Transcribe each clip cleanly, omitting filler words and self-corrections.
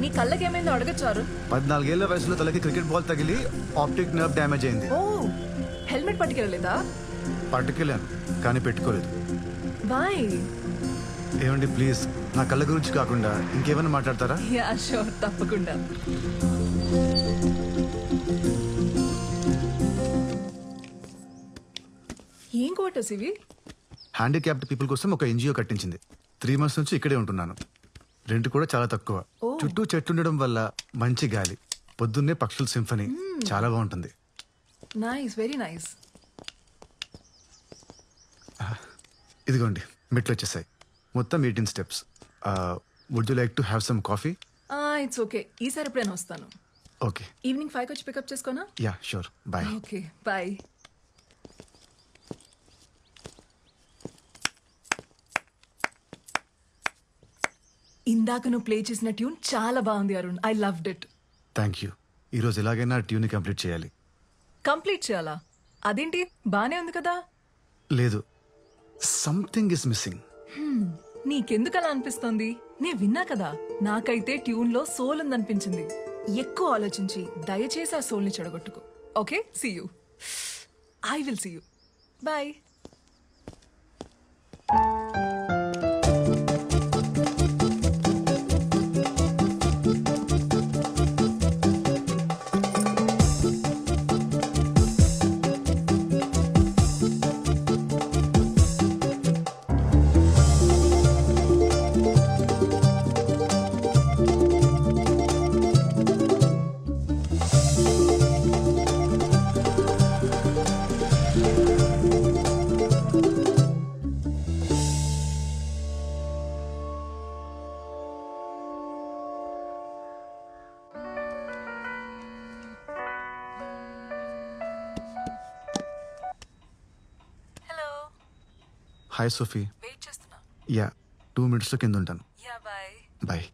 నీ కళ్ళకి ఏమైందో అడగచ్చారు. 14 ఏళ్ల వయసులో తలకి క్రికెట్ బాల్ తగిలి ఆప్టిక్ నర్వ్ డ్యామేజ్ అయింది. ఓ హెల్మెట్ పట్టుకెళ్ళలేదా? పట్టుకెళ్ళాను కానీ పెట్టుకోలేదు. బాయ్. ఏమండి ప్లీజ్ నా కళ్ళ గురించి కాకుండా ఇంకేమైనా మాట్లాడతారా? యా షూర్, తప్పకుండా. ఏం క్వార్టర్స్ ఇవి? హ్యాండిక్యాప్డ్ పీపుల్ కోసం ఒక ఎన్జిఓ కట్టించింది. 3 months నుంచి ఇక్కడే ఉంటున్నాను. రెంట్ కూడా చాలా తక్కువ. చుట్టూ చెట్లు ఉండడం వల్ల మంచి గాలి, పొద్దున్నే పక్షుల సింఫనీ చాలా బాగుంటుంది. Nice, very nice. ఇదిగోండి మెట్లు వచ్చేసాయి. మొత్తం 18 steps. Would you like to have some coffee? It's okay, ఈసారి ఎప్పుడైనా వస్తాను. ఓకే. ఈవినింగ్ 5 వచ్చి పికప్ చేసుకోనా? Yeah sure, bye. Okay bye. ఇందాక నువ్వు ప్లే చేసిన ట్యూన్ చాలా బాగుంది Arun. I loved it. Thank you. ఈరోజు ఎలాగైనా ట్యూన్ కంప్లీట్ చేయాలి. కంప్లీట్ చేయాలా? అదేంటి, బానే ఉంది కదా? లేదు, సంథింగ్ ఇస్ మిస్సింగ్. నీకెందుకు అలా అనిపిస్తోంది? నే విన్నా కదా, నాకైతే ట్యూన్ లో సోల్ ఉందనిపించింది. ఎక్కువ ఆలోచించి దయచేసి ఆ సోల్ ని చెడగొట్టుకో. Okay, see you. I will see you. Bye. Hi Sophie. Wait చేస్తున్నా. యా 2 minutes కింద ఉంటాను. Yeah bye. Bye.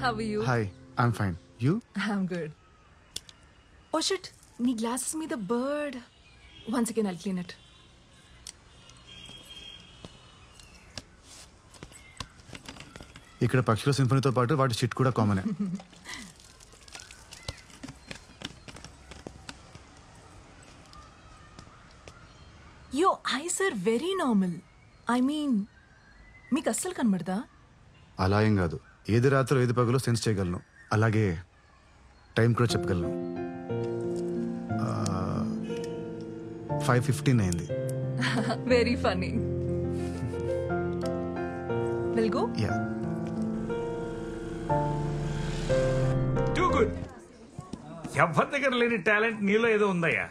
How are you? Hi, I'm fine. You? I'm good. Oh shit, నీ గ్లాసెస్ మీద bird. Once again I'll clean it. ఇక్కడ పక్షుల సింఫనీతో పాటు వాటి shit కూడా కామనే. Your eyes are very normal. I mean, మీకు అస్సలు కనబడదా? అలా ఏం కాదు. ఏది రాత్రో ఏది పగలో సెన్స్ చేయగలను. అలాగే టైం కూడా చెప్పగలను. 5:15 అయింది. Very funny. We'll go? Yeah. Too good. ఎవరి దగ్గర లేని టాలెంట్ నీలో ఏదో ఉందయ్యా.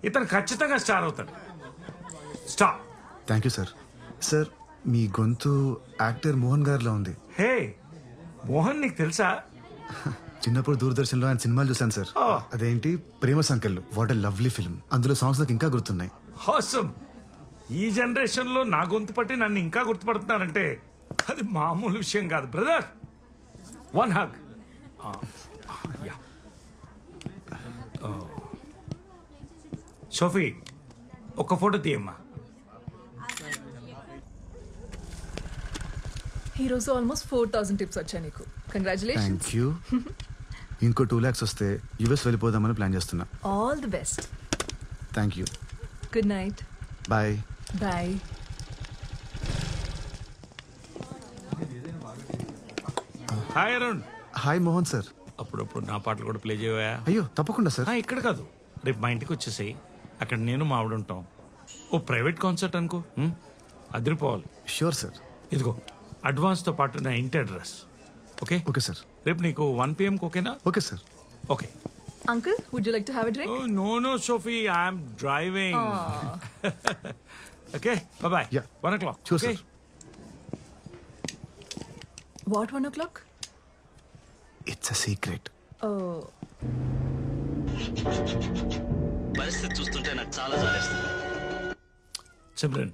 ఇతను ఖచ్చితంగా స్టార్ అవుతాడు. Stop. Thank you sir. Sir, మీ గొంతు యాక్టర్ మోహన్ గారిలో ఉంది. హే మోహన్, నీకు తెలుసా? చిన్నప్పుడు దూరదర్శన్లో ఆయన సినిమాలు చూశాను సార్. అదేంటి Prema Sankellu. What a lovely film. అందులో సాంగ్స్ నాకు ఇంకా గుర్తున్నాయి. హాసమ్. ఈ జనరేషన్ లో నా గొంతు పట్టి నన్ను ఇంకా గుర్తుపడుతున్నానంటే అది మామూలు విషయం కాదు బ్రదర్. One hug. సోఫీ, ఒక ఫోటో తీయమ్మా. ఈ రోజు ఆల్మోస్ట్ 4,000 టిప్స్ వచ్చాయి నీకు. కంగ్రాచులేషన్స్. Thank you. ఇంకో 2 lakhs వస్తే యుఎస్ వెళ్ళిపోదామని ప్లాన్ చేస్తున్నా. All the best. Thank you. Good night. Bye. Bye. Hi Arun. Hi Mohan sir. అప్పుడప్పుడు నా పాటలు కూడా ప్లే చేయవా? అయ్యో తప్పకుండా సార్. ఇక్కడ కాదు, రేపు మా ఇంటికి వచ్చేసాయి. అక్కడ నేను మా ఆవిడ ఉంటాం. ఓ ప్రైవేట్ కాన్సర్ట్ అనుకో, అదిరిపోవాలి. Sure sir. ఇదిగో అడ్వాన్స్తో పాటు నా ఇంటి అడ్రస్. Okay okay sir. రేపు నీకు 1 PM ఓకేనా? Okay sir. Okay Uncle, would you like to have a drink? Oh, no, Sophie. I'm driving. Okay, bye-bye. Yeah. 1 o'clock. Sure, okay? sir. What, 1 o'clock? It's a secret. Oh, పరిస్థితి చూస్తుంటే నాకు చాలా జాలేస్తుంది. సిమ్రన్,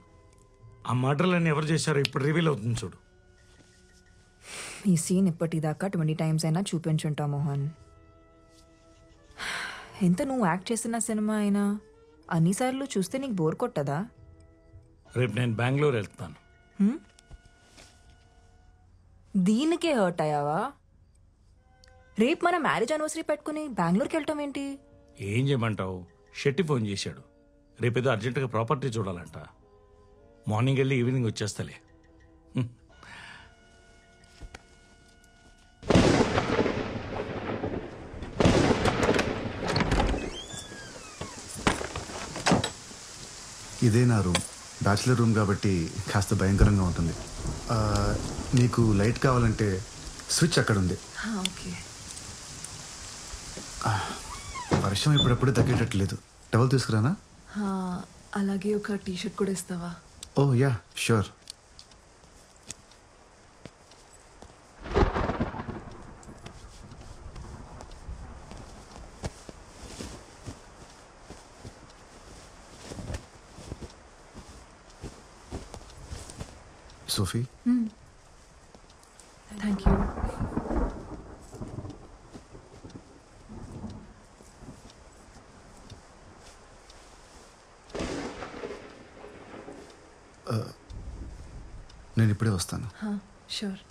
ఆ మర్డర్లన్నీ ఎవరు చేశారో ఇప్పుడు రివీల్ అవుతుంది చూడు. ఈ సీన్ ఇప్పటిదాకా 20 టైమ్స్ అయినా చూపించుంటా మోహన్. ఎంత నువ్వు యాక్ట్ చేసిన సినిమా అయినా అన్నిసార్లు చూస్తే నీకు బోర్ కొట్టదా? రేపు నేను బెంగళూరు వెళ్తాను. దీనికే హర్ట్ అయ్యావా? రేపు మన మ్యారేజ్ యానివర్సరీ పెట్టుకుని బెంగళూరుకి వెళ్ళటం ఏంటి? ఏం చేయమంటావు? షెట్టి ఫోన్ చేశాడు. రేపేదో అర్జెంటుగా ప్రాపర్టీ చూడాలంట. మార్నింగ్ వెళ్ళి ఈవినింగ్ వచ్చేస్తలే. ఇదే నా రూమ్. బ్యాచిలర్ రూమ్ కాబట్టి కాస్త భయంకరంగా ఉంటుంది. ఆ, నీకు లైట్ కావాలంటే స్విచ్ అక్కడ ఉంది. okay. వర్షం ఇప్పుడప్పుడు తగ్గేటట్లేదు. టవల్ తీసుకురానా? అలాగే ఒక టీ-షర్ట్ కూడా ఇస్తావా? Oh yeah sure. Sophie, thank you. నేను ఇప్పుడే వస్తాను. షూర్.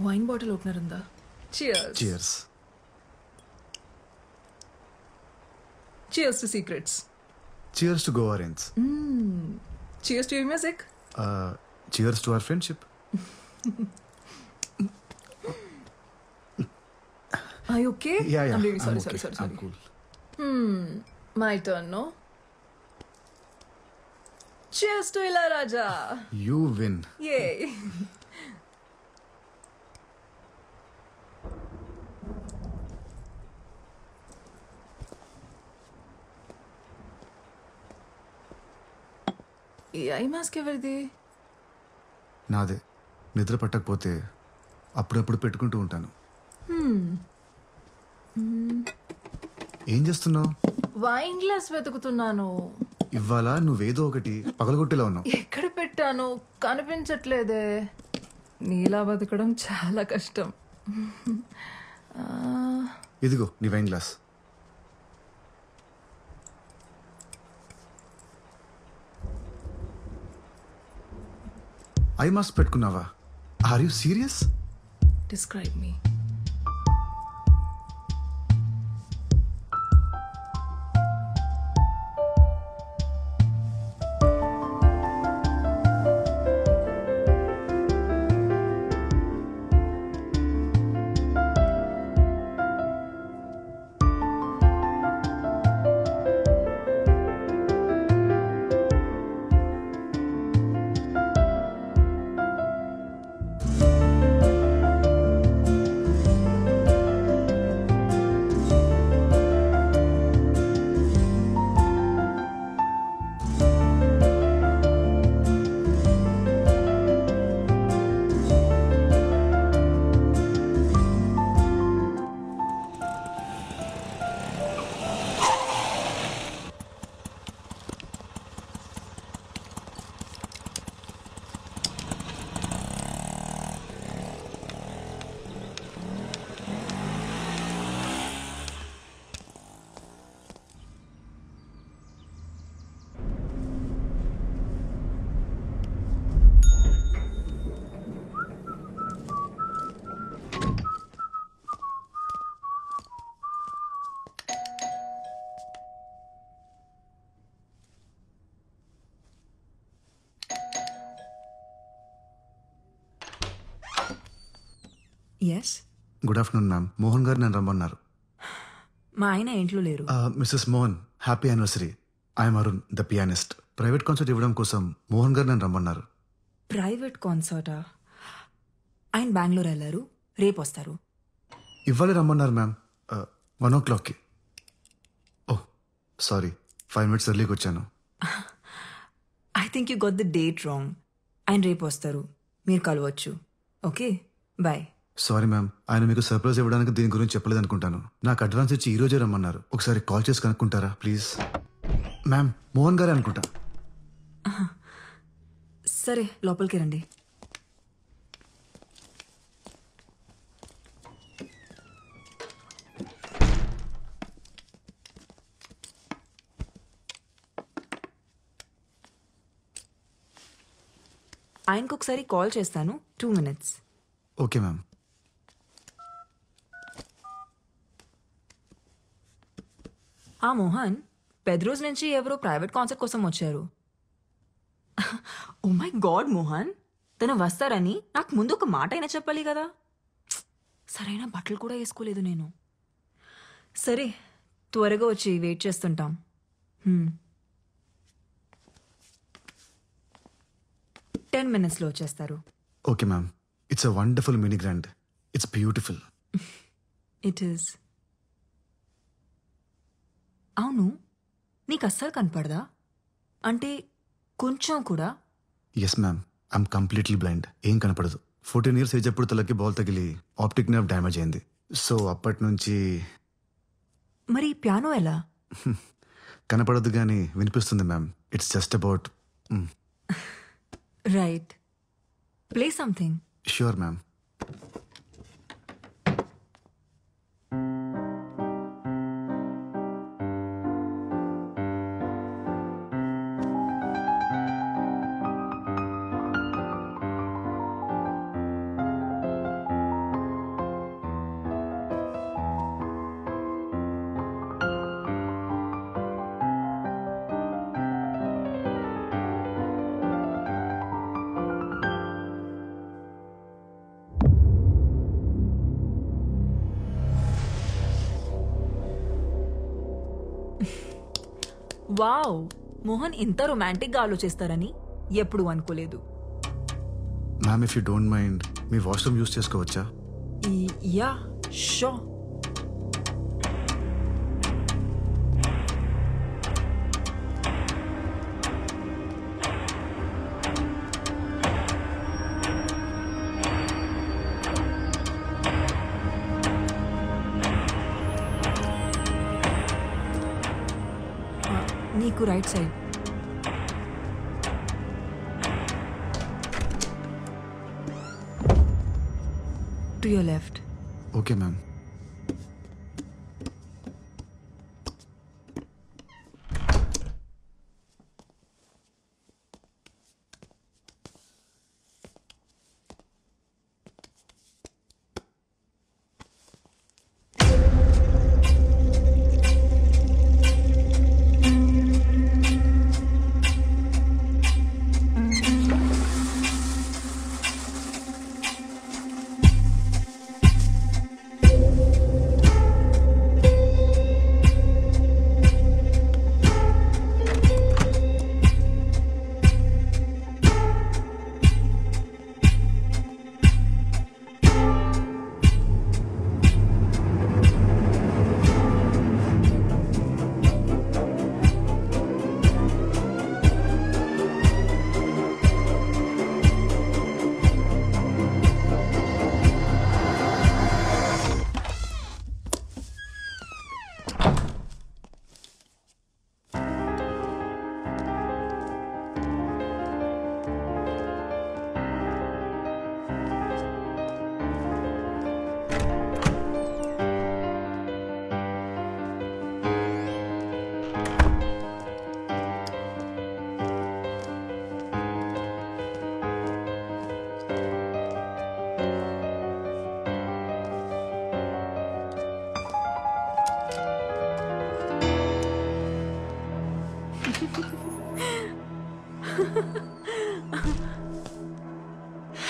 వైన్ బాటిల్ ఓపెనర్ ఉందా? Cheers. Cheers. Cheers to secrets. Cheers to Goa range. Cheers to your music. Cheers to our friendship. Are you okay? Yeah, I'm really sorry, I'm okay. sorry. I'm cool. My turn, no? Cheers to Ilayaraja. You win. Yay. ఈ eye mask ఎవరిది? నాదే. నిద్ర పట్టకపోతే అప్పుడప్పుడు పెట్టుకుంటూ ఉంటాను. ఏం చేస్తున్నావు? Wine glass వెతుకుతున్నాను. ఇవాళ నువ్వేదో ఒకటి పగలగొట్టేలా ఉన్నావు. ఎక్కడ పెట్టాను కనిపించట్లేదే. నీలా బతకడం చాలా కష్టం. ఇదిగో నీ వైన్ గ్లాస్. ఐ మాస్క్ పెట్టుకున్నావా? Are you serious? Describe me. Yes. Good afternoon ma'am. Mohan గారు నన్ను రమ్మన్నారు. మా ఆయన ఇంట్లో లేరు. Missus Mohan, happy anniversary. I'm Arun, the pianist. Private concert ఇవ్వడం కోసం మోహన్ గారు నన్ను రమ్మన్నారు. ప్రైవేట్ కాన్సర్టా? ఆయన బెంగళూరు వెళ్ళారు, రేపు వస్తారు. ఇవ్వాలి రమ్మన్నారు మ్యామ్. 1 o'clockకి. ఓ సారీ, 5 minutes ఎర్లీకి వచ్చాను. I think you got the date wrong. ఆయన రేపు వస్తారు, మీరు కలవచ్చు. Okay, bye. సారీ మ్యామ్, ఆయన మీకు సర్ప్రైజ్ ఇవ్వడానికి దీని గురించి చెప్పలేదు అనుకుంటాను. నాకు అడ్వాన్స్ ఇచ్చి ఈ రోజే రమ్మన్నారు. ఒకసారి కాల్ చేసి కనుక్కుంటారా ప్లీజ్? మ్యామ్, మోహన్ గారే అనుకుంటా. సరే, లోపలికి రండి. ఆయనకు ఒకసారి కాల్ చేస్తాను. 2 minutes. Okay ma'am. ఆ మోహన్, పెద్ద రోజు నుంచి ఎవరో ప్రైవేట్ కాన్సర్ట్ కోసం వచ్చారు. ఓ మై గాడ్ మోహన్, తను వస్తారని నాకు ముందు ఒక మాట అయినా చెప్పాలి కదా. సరైన బట్టలు కూడా వేసుకోలేదు నేను. సరే, త్వరగా వచ్చి వెయిట్ చేస్తుంటాం. 10 minutesలో వచ్చేస్తారు. Okay ma'am. It's a wonderful mini grand. It's beautiful. It is. అవును, నీకు అస్సలు కనపడదా? అంటే కొంచెం కూడా? Yes ma'am, I'm completely blind. ఏం కనపడదు. 14 years ఏజ్ అప్పుడు తలకి బాల్ తగిలి ఆప్టిక్ నర్వ్ డ్యామేజ్ అయింది. సో అప్పటి నుంచి మరి పియానో ఎలా? కనపడదు కానీ వినిపిస్తుంది ma'am. It's just about. Right, play something. Sure ma'am. Wow, Mohan ఇంత రొమాంటిక్గా ఆలోచిస్తారని ఎప్పుడు అనుకోలేదు. Ma'am, if you don't mind me washroom use చేసుకోవచ్చా? Yeah, sure. నీకు right side. To your left. Okay ma'am.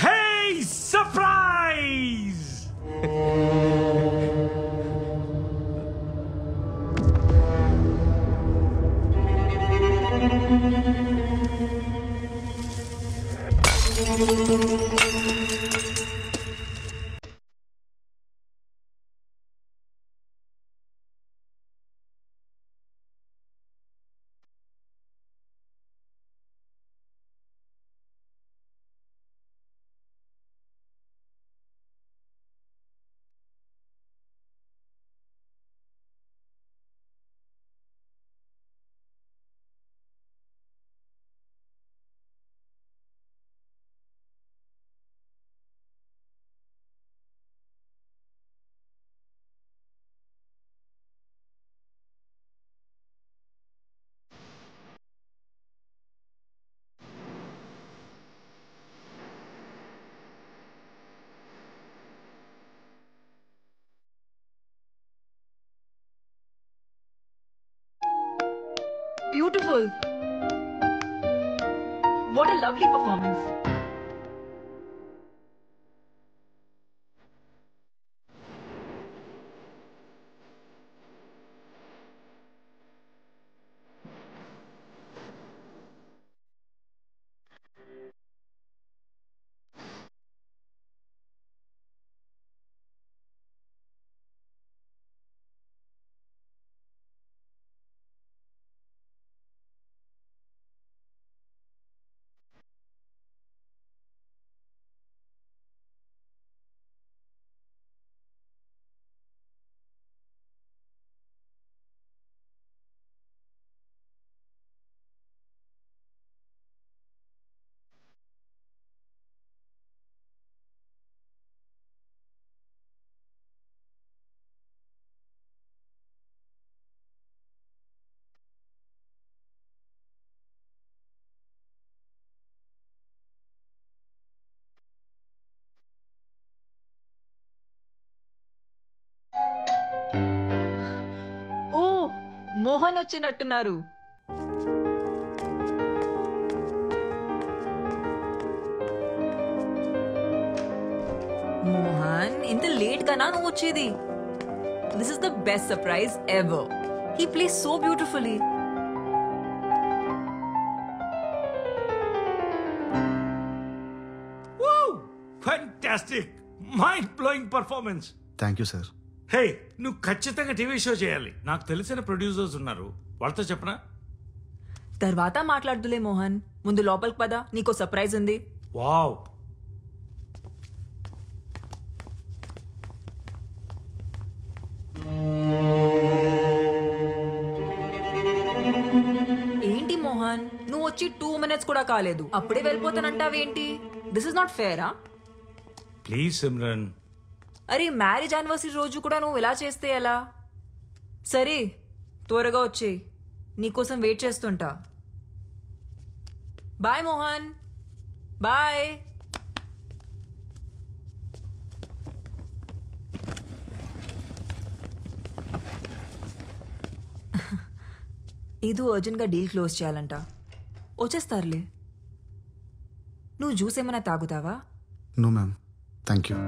Hey, surprise! Beautiful. What a lovely performance. ఓ, మోహన్ వచ్చినట్టున్నారు. మోహన్, ఇంత లేట్ గానా నువ్వు వచ్చేది? This is the best surprise ever. He plays so beautifully. Fantastic, mind blowing performance. Thank you sir. Hey, నువ్వు ఖచ్చితంగా TV show చేయాలి. నాకు తెలిసిన ప్రొడ్యూసర్స్ ఉన్నారు, వాళ్ళతో చెప్పనా? తర్వాత మాట్లాడుదులే మోహన్, ముందు లోపలికి పద, నీకో సర్ప్రైజ్ ఉంది. వావ్. ఏంటి మోహన్, నువ్వు వచ్చి 2 minutes కూడా కాలేదు, అప్పుడే వెళ్ళిపోతానంటావేంటి? దిస్ ఇస్ నాట్ ఫేరా? ప్లీజ్ సిమ్రన్. అరే, మ్యారేజ్ యానివర్సరీ రోజు కూడా నువ్వు ఇలా చేస్తే ఎలా? సరే, త్వరగా వచ్చేయి, నీకోసం వెయిట్ చేస్తుంటా. Bye Mohan, bye. ఏదో అర్జెంట్గా డీల్ క్లోజ్ చేయాలంట, వచ్చేస్తారులే. నువ్వు జ్యూస్ ఏమైనా తాగుతావా? No ma'am, thank you.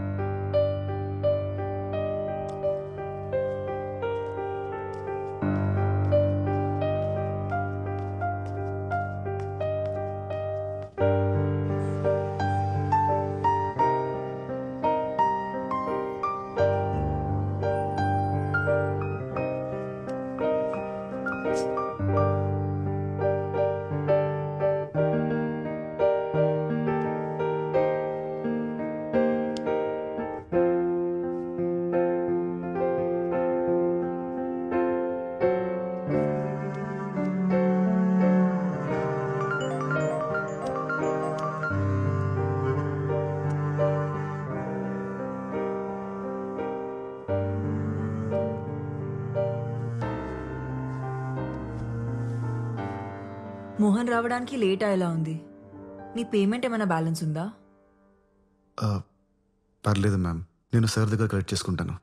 Mohan రావడానికి లేట్ అయ్యేలా ఉంది. నీ పేమెంట్ ఏమైనా బ్యాలెన్స్ ఉందా? పర్లేదు మ్యామ్, నేను సార్ దగ్గర కలెక్ట్ చేసుకుంటాను.